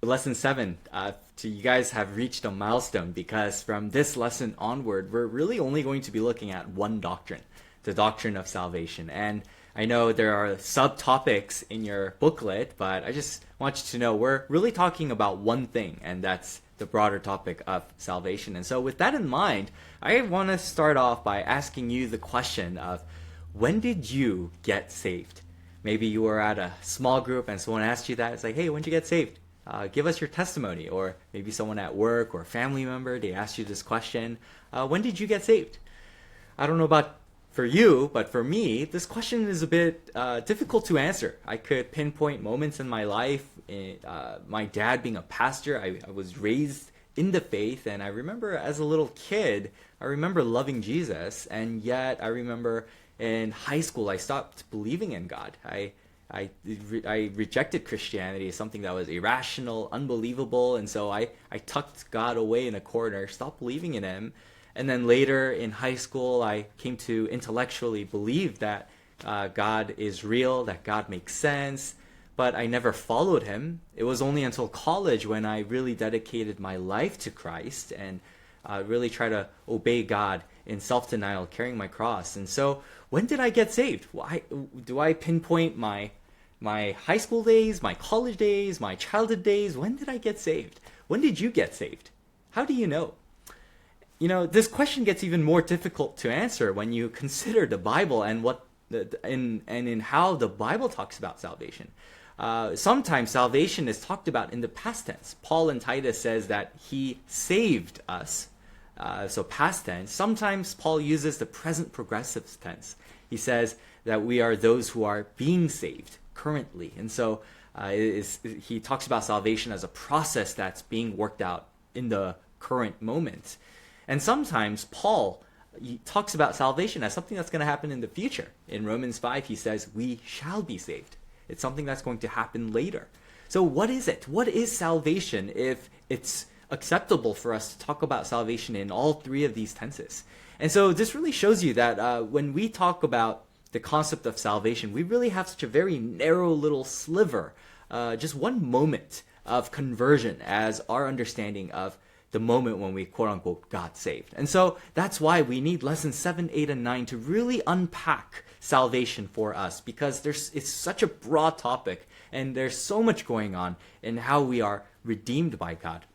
lesson 7, you guys have reached a milestone because from this lesson onward, we're really only going to be looking at one doctrine, the doctrine of salvation. And I know there are subtopics in your booklet, but I just want you to know we're really talking about one thing, and that's the broader topic of salvation. And so with that in mind, I want to start off by asking you the question of, when did you get saved? Maybe you were at a small group and someone asked you that. It's like, hey, when did you get saved? Give us your testimony. Or maybe someone at work or a family member, they asked you this question. When did you get saved? I don't know about for you, but for me, this question is a bit difficult to answer. I could pinpoint moments in my life. My dad being a pastor, I was raised in the faith, and I remember as a little kid, I remember loving Jesus, and yet I remember in high school I stopped believing in God. I rejected Christianity as something that was irrational, unbelievable, and so I tucked God away in a corner, stopped believing in him. And then later in high school, I came to intellectually believe that God is real, that God makes sense, but I never followed him. It was only until college when I really dedicated my life to Christ and really try to obey God in self-denial, carrying my cross. And so when did I get saved? Why do I pinpoint my high school days, my college days, my childhood days? When did I get saved? When did you get saved? How do you know? You know, this question gets even more difficult to answer when you consider the Bible and in how the Bible talks about salvation. Sometimes salvation is talked about in the past tense. Paul in Titus says that he saved us. So past tense. Sometimes Paul uses the present progressive tense. He says that we are those who are being saved currently. And so he talks about salvation as a process that's being worked out in the current moment. And sometimes Paul talks about salvation as something that's going to happen in the future. In Romans 5, he says, we shall be saved. It's something that's going to happen later. So what is it? What is salvation if it's acceptable for us to talk about salvation in all three of these tenses? And so this really shows you that when we talk about the concept of salvation, we really have such a very narrow little sliver, just one moment of conversion as our understanding of the moment when we quote-unquote got saved. And so that's why we need lessons 7, 8, and 9 to really unpack salvation for us, because it's such a broad topic and there's so much going on in how we are redeemed by God.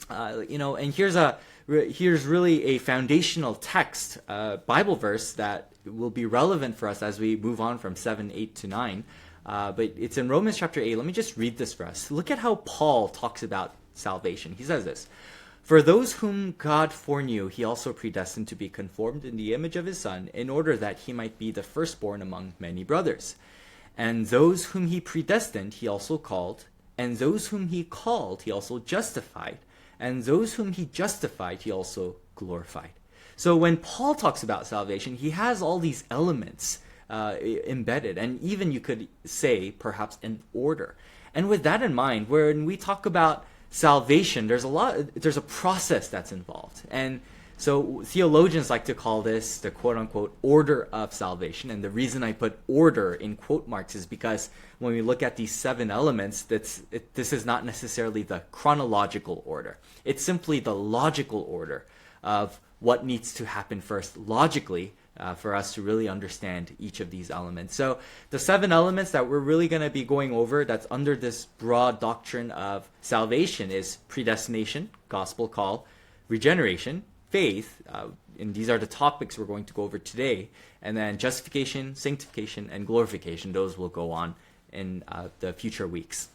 And here's really a foundational text, Bible verse that will be relevant for us as we move on from 7, 8 to 9. But it's in Romans chapter 8. Let me just read this for us. Look at how Paul talks about salvation. He says this: for those whom God foreknew, he also predestined to be conformed in the image of his Son, in order that he might be the firstborn among many brothers. And those whom he predestined, he also called. And those whom he called, he also justified. And those whom he justified, he also glorified. So when Paul talks about salvation, he has all these elements embedded, and even you could say perhaps in order. And with that in mind, when we talk about salvation, there's a process that's involved. And so theologians like to call this the quote-unquote order of salvation. And the reason I put order in quote marks is because when we look at these 7 elements, this is not necessarily the chronological order. It's simply the logical order of what needs to happen first logically for us to really understand each of these elements. So the 7 elements that we're really going to be going over that's under this broad doctrine of salvation is predestination, gospel call, regeneration, faith, and these are the topics we're going to go over today, and then justification, sanctification, and glorification. Those will go on in the future weeks.